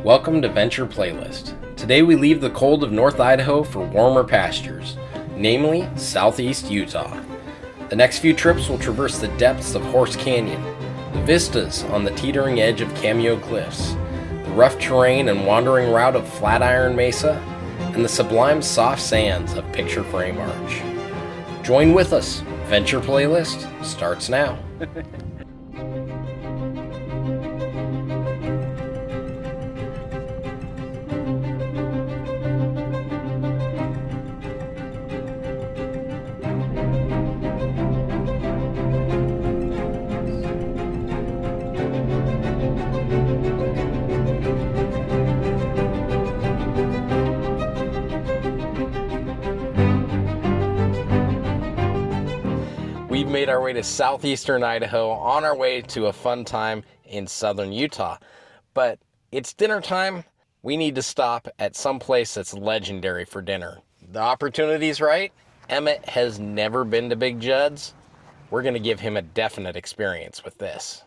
Welcome to Venture Playlist. Today we leave the cold of North Idaho for warmer pastures, namely southeast Utah. The next few trips will traverse the depths of Horse Canyon, the vistas on the teetering edge of Cameo Cliffs, the rough terrain and wandering route of Flatiron Mesa, and the sublime soft sands of Picture Frame Arch. Join with us. Venture Playlist starts now. We've made our way to southeastern Idaho on our way to a fun time in southern Utah. But it's dinner time. We need to stop at some place that's legendary for dinner. The opportunity's right. Emmett has never been to Big Jud's. We're going to give him a definite experience with this.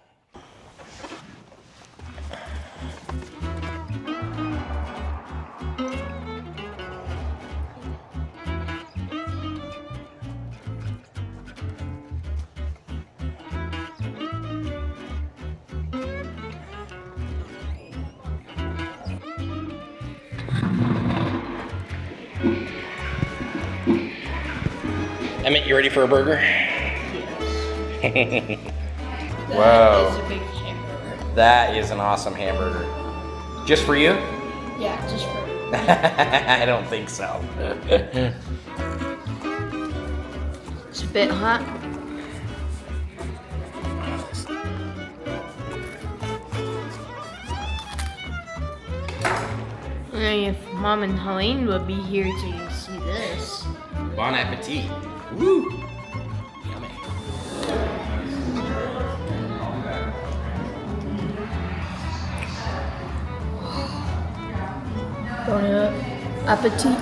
Emmett, you ready for a burger? Yes. Wow. That is a big hamburger. That is an awesome hamburger. Just for you? Yeah, just for me. I don't think so. It's a bit hot. If Mom and Helene would be here to see this. Bon appetit. Woo! Yummy. Bon appetit.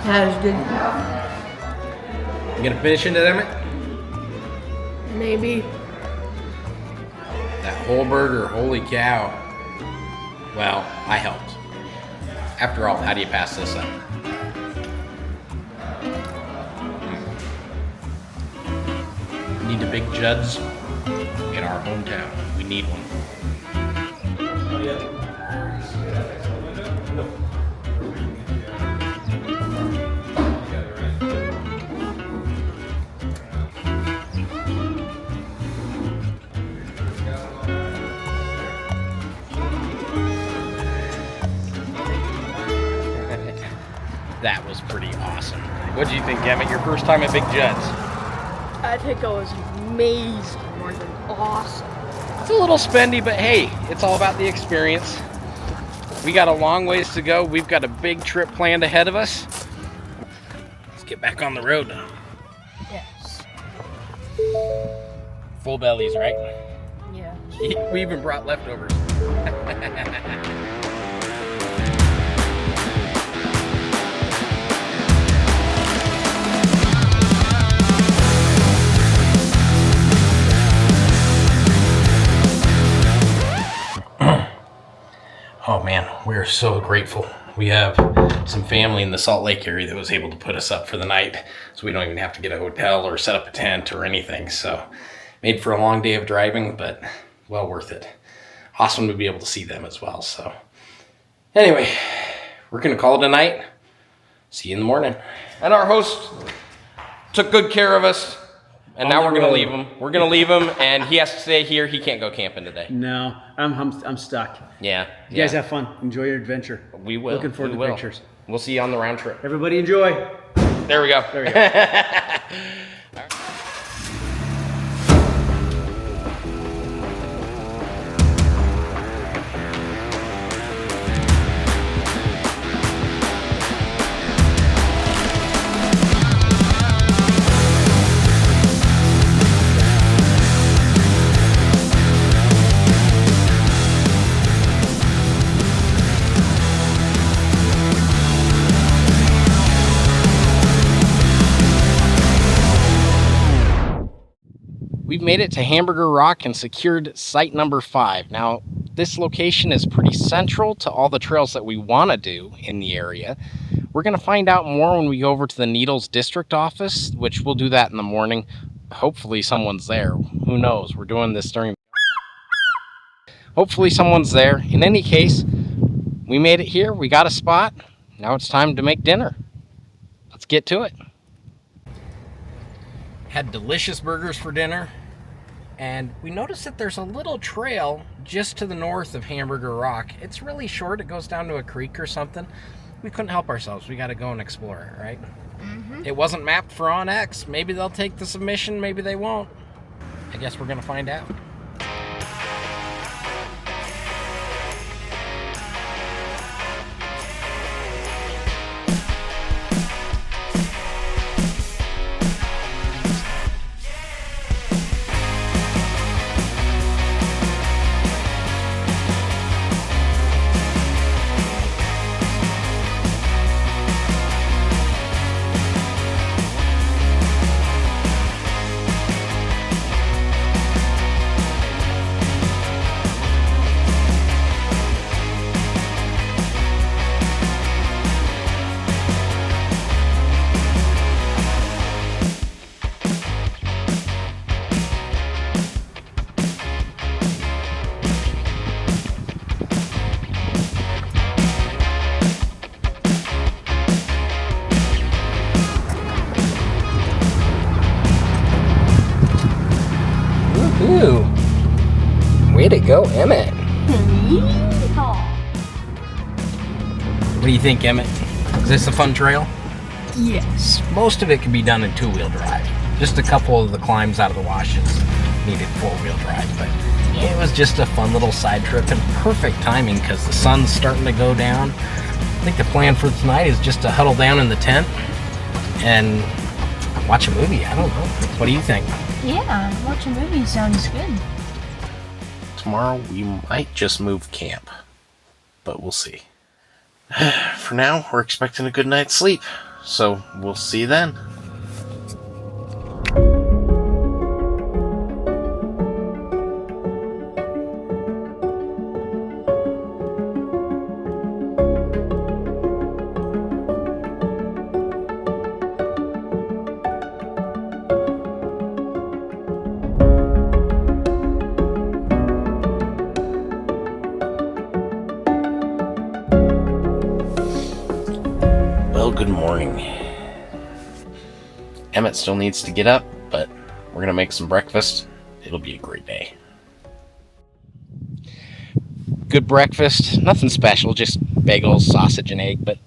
That is good. You gonna finish into that, Emmett? Maybe. That whole burger, holy cow. Well, I helped. After all, how do you pass this up? We need a Big Jud's in our hometown. We need one. That was pretty awesome. What do you think, Emmett? Your first time at Big Jud's? I think it was amazing, more than awesome. It's a little spendy, but hey, it's all about the experience. We got a long ways to go. We've got a big trip planned ahead of us. Let's get back on the road. Yes. Full bellies, right? Yeah. We even brought leftovers. Oh man, we are so grateful. We have some family in the Salt Lake area that was able to put us up for the night, so we don't even have to get a hotel or set up a tent or anything. So made for a long day of driving, but well worth it. Awesome to be able to see them as well. So anyway, we're gonna call it a night. See you in the morning. And our host took good care of us. And now we're going to leave him. We're going to leave him, and he has to stay here. He can't go camping today. No, I'm stuck. Yeah. You guys have fun. Enjoy your adventure. We will. Looking forward to the pictures. We'll see you on the round trip. Everybody enjoy. There we go. There we go. made it to Hamburger Rock and secured site number 5. Now, this location is pretty central to all the trails that we want to do in the area. We're going to find out more when we go over to the Needles district office, which we'll do that in the morning. Hopefully someone's there. Who knows? We're doing this during... Hopefully someone's there. In any case, we made it here. We got a spot. Now it's time to make dinner. Let's get to it. Had delicious burgers for dinner. And we noticed that there's a little trail just to the north of Hamburger Rock. It's really short. It goes down to a creek or something. We couldn't help ourselves. We got to go and explore it, right? Mm-hmm. It wasn't mapped for OnX. Maybe they'll take the submission. Maybe they won't. I guess we're going to find out. Way to go, Emmett. What do you think, Emmett? Is this a fun trail? Yes. Most of it can be done in 2-wheel drive. Just a couple of the climbs out of the washes needed 4-wheel drive, but it was just a fun little side trip and perfect timing because the sun's starting to go down. I think the plan for tonight is just to huddle down in the tent and watch a movie. I don't know. What do you think? Yeah, watch a movie sounds good. Tomorrow we might just move camp, but we'll see. For now, we're expecting a good night's sleep, so we'll see you then. Good morning. Emmett still needs to get up, but we're gonna make some breakfast. It'll be a great day. Good breakfast, nothing special, just bagels, sausage, and egg, but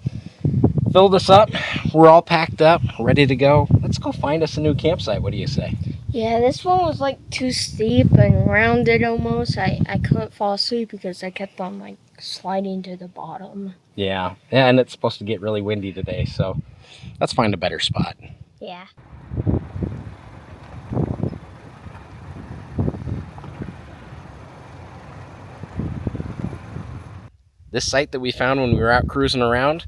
filled us up. We're all packed up, ready to go. Let's go find us a new campsite. What do you say? Yeah, this one was like too steep and rounded almost. I couldn't fall asleep because I kept on like sliding to the bottom. Yeah, and it's supposed to get really windy today, so let's find a better spot. Yeah. This site that we found when we were out cruising around,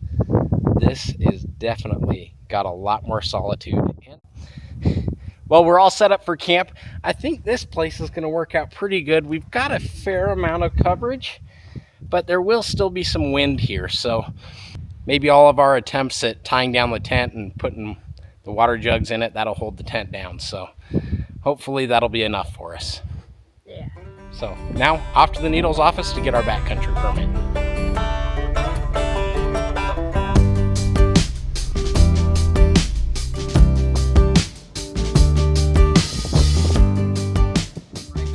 this is definitely got a lot more solitude. Well, we're all set up for camp. I think this place is going to work out pretty good. We've got a fair amount of coverage, but there will still be some wind here, so maybe all of our attempts at tying down the tent and putting the water jugs in it, that'll hold the tent down. So hopefully that'll be enough for us. Yeah. So now off to the Needles office to get our backcountry permit.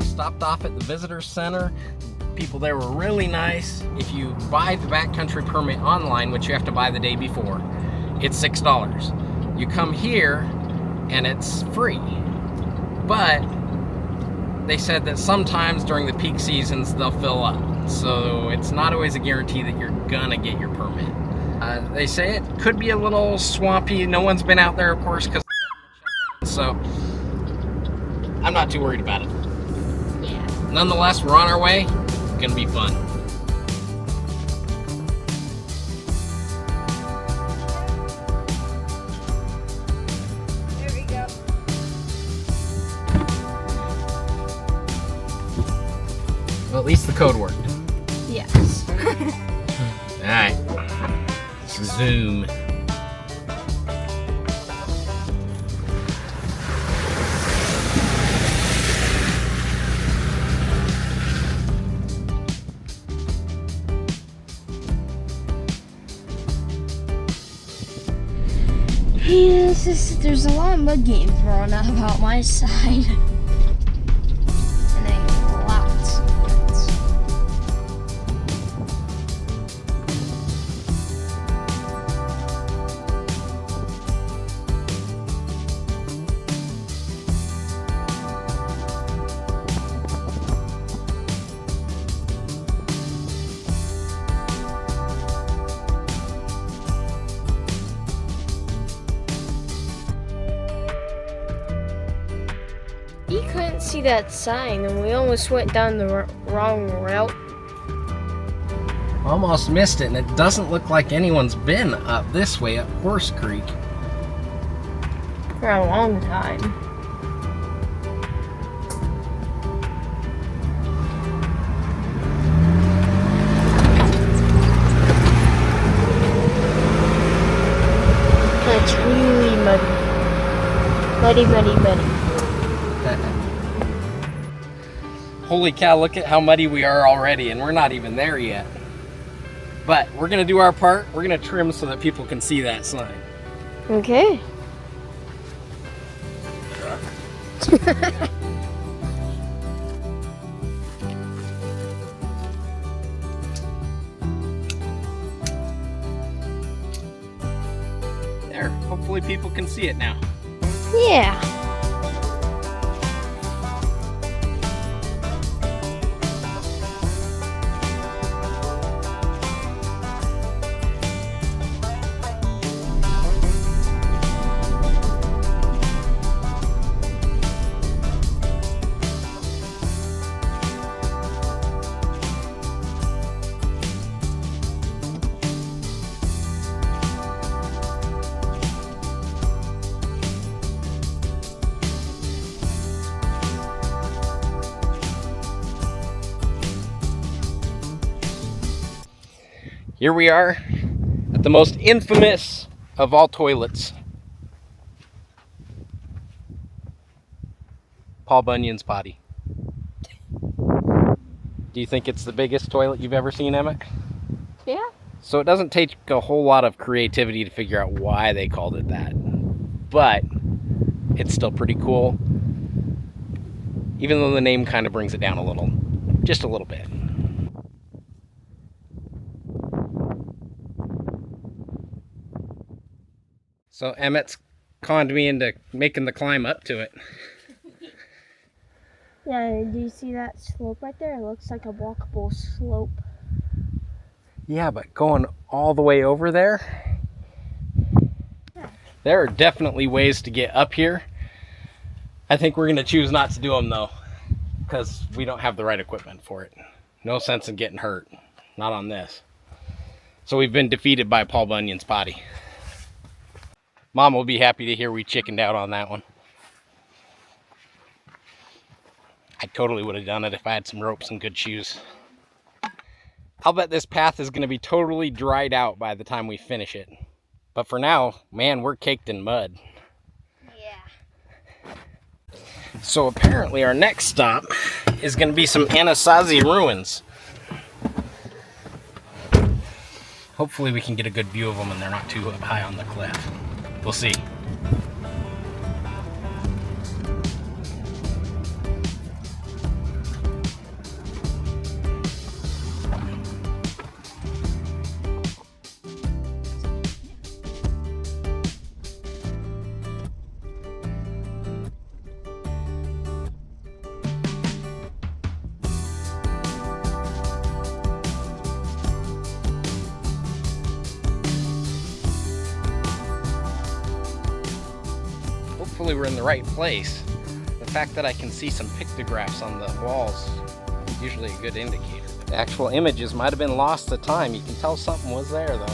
Stopped off at the visitor center. People there were really nice. If you buy the backcountry permit online, which you have to buy the day before, it's $6. You come here and it's free. But they said that sometimes during the peak seasons they'll fill up. So it's not always a guarantee that you're gonna get your permit. They say it could be a little swampy. No one's been out there, of course, because so I'm not too worried about it. Yeah. Nonetheless, we're on our way. It's gonna be fun. There we go. Well, at least the code worked. Yes. Alright. Let's resume. Yes, there's a lot of mud getting thrown about my side. And a lot. You couldn't see that sign, and we almost went down the wrong route. Almost missed it, and it doesn't look like anyone's been up this way up Horse Creek. For a long time. It's really muddy. Muddy. Holy cow, look at how muddy we are already, and we're not even there yet. But we're gonna do our part. We're gonna trim so that people can see that sign. Okay. There, hopefully people can see it now. Yeah. Here we are at the most infamous of all toilets. Paul Bunyan's potty. Do you think it's the biggest toilet you've ever seen, Emmett? Yeah. So it doesn't take a whole lot of creativity to figure out why they called it that. But it's still pretty cool. Even though the name kind of brings it down a little. Just a little bit. So Emmett's conned me into making the climb up to it. Yeah, do you see that slope right there? It looks like a walkable slope. Yeah, but going all the way over there, there are definitely ways to get up here. I think we're going to choose not to do them though, because we don't have the right equipment for it. No sense in getting hurt. Not on this. So we've been defeated by Paul Bunyan's potty. Mom will be happy to hear we chickened out on that one. I totally would have done it if I had some ropes and good shoes. I'll bet this path is going to be totally dried out by the time we finish it. But for now, man, we're caked in mud. Yeah. So apparently our next stop is going to be some Anasazi ruins. Hopefully we can get a good view of them and they're not too high on the cliff. We'll see. Hopefully we're in the right place. The fact that I can see some pictographs on the walls is usually a good indicator. The actual images might have been lost to time. You can tell something was there though.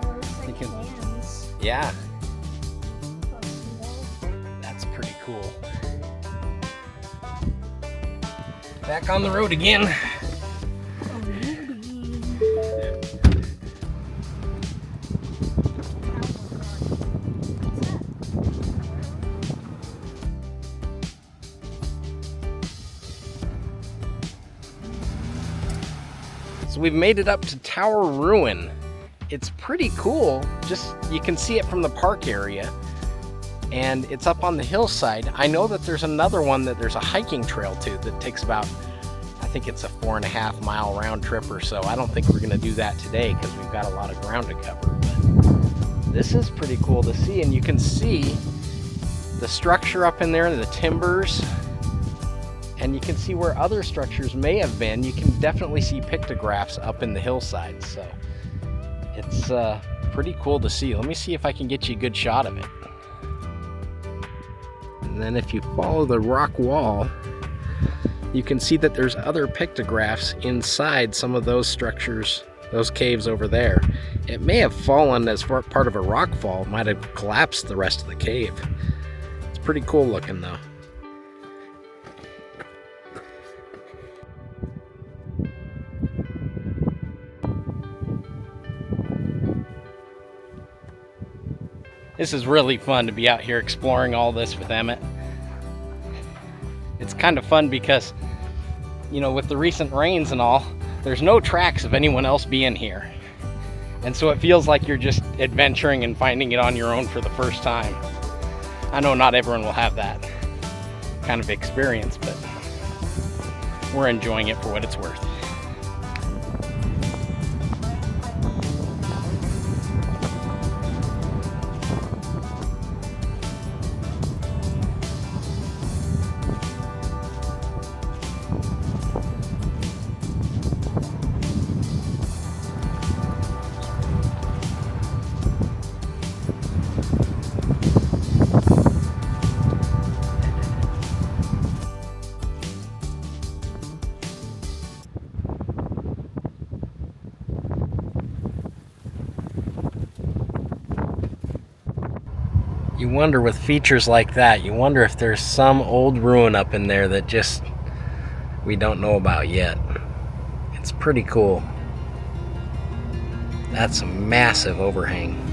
Well, it's like hands. Yeah, that's pretty cool. Back on the road again. So we've made it up to Tower Ruin. It's pretty cool. Just, you can see it from the park area. And it's up on the hillside. I know that there's another one that there's a hiking trail to that takes about, I think it's a 4.5 mile round trip or so. I don't think we're gonna do that today because we've got a lot of ground to cover. But this is pretty cool to see, and you can see the structure up in there and the timbers. And you can see where other structures may have been. You can definitely see pictographs up in the hillside. So it's pretty cool to see. Let me see if I can get you a good shot of it. And then if you follow the rock wall, you can see that there's other pictographs inside some of those structures, those caves over there. It may have fallen as part of a rock fall. It might have collapsed the rest of the cave. It's pretty cool looking though. This is really fun to be out here exploring all this with Emmett. It's kind of fun because, you know, with the recent rains and all, there's no tracks of anyone else being here. And so it feels like you're just adventuring and finding it on your own for the first time. I know not everyone will have that kind of experience, but we're enjoying it for what it's worth. You wonder, with features like that, you wonder if there's some old ruin up in there that just we don't know about yet. It's pretty cool. That's a massive overhang.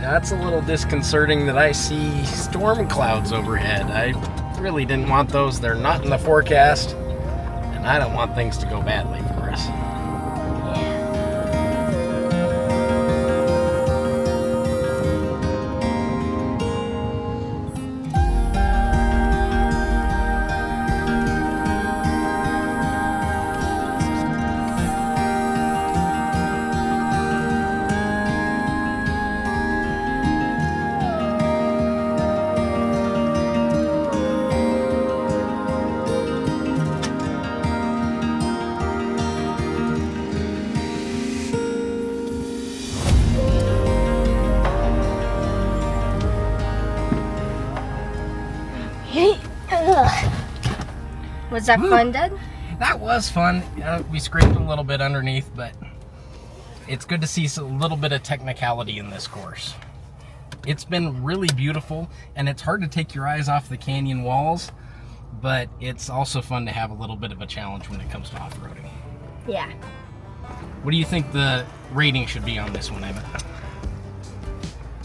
That's a little disconcerting that I see storm clouds overhead. I really didn't want those. They're not in the forecast, and I don't want things to go badly for us. Was that fun, Dad? That was fun. We scraped a little bit underneath, but it's good to see a little bit of technicality in this course. It's been really beautiful, and it's hard to take your eyes off the canyon walls, but it's also fun to have a little bit of a challenge when it comes to off-roading. Yeah. What do you think the rating should be on this one, Emmett?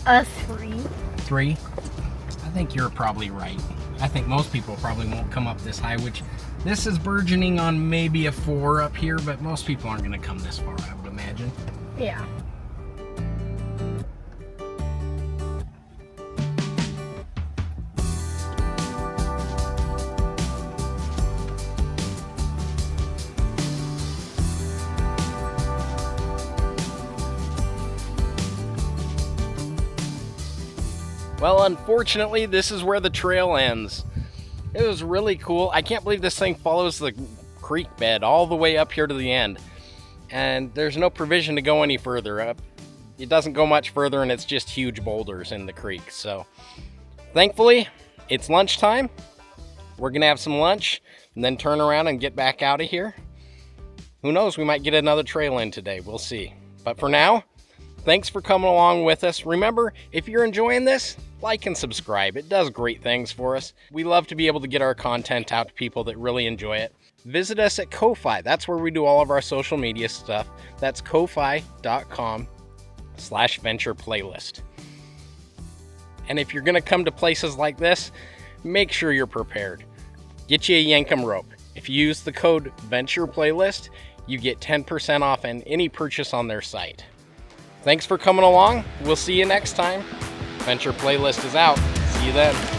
A 3. 3? I think you're probably right. I think most people probably won't come up this high, which this is burgeoning on maybe a 4 up here, but most people aren't going to come this far, I would imagine. Yeah. Well, unfortunately, this is where the trail ends. It was really cool. I can't believe this thing follows the creek bed all the way up here to the end. And there's no provision to go any further up. It doesn't go much further, and it's just huge boulders in the creek. So thankfully, it's lunchtime. We're gonna have some lunch and then turn around and get back out of here. Who knows, we might get another trail in today. We'll see. But for now, thanks for coming along with us. Remember, if you're enjoying this, like and subscribe. It does great things for us. We love to be able to get our content out to people that really enjoy it. Visit us at Ko-Fi. That's where we do all of our social media stuff. That's ko-fi.com/venture playlist. And if you're going to come to places like this, make sure you're prepared. Get you a Yankum rope. If you use the code Venture Playlist, you get 10% off on any purchase on their site. Thanks for coming along. We'll see you next time. Venture Playlist is out. See you then.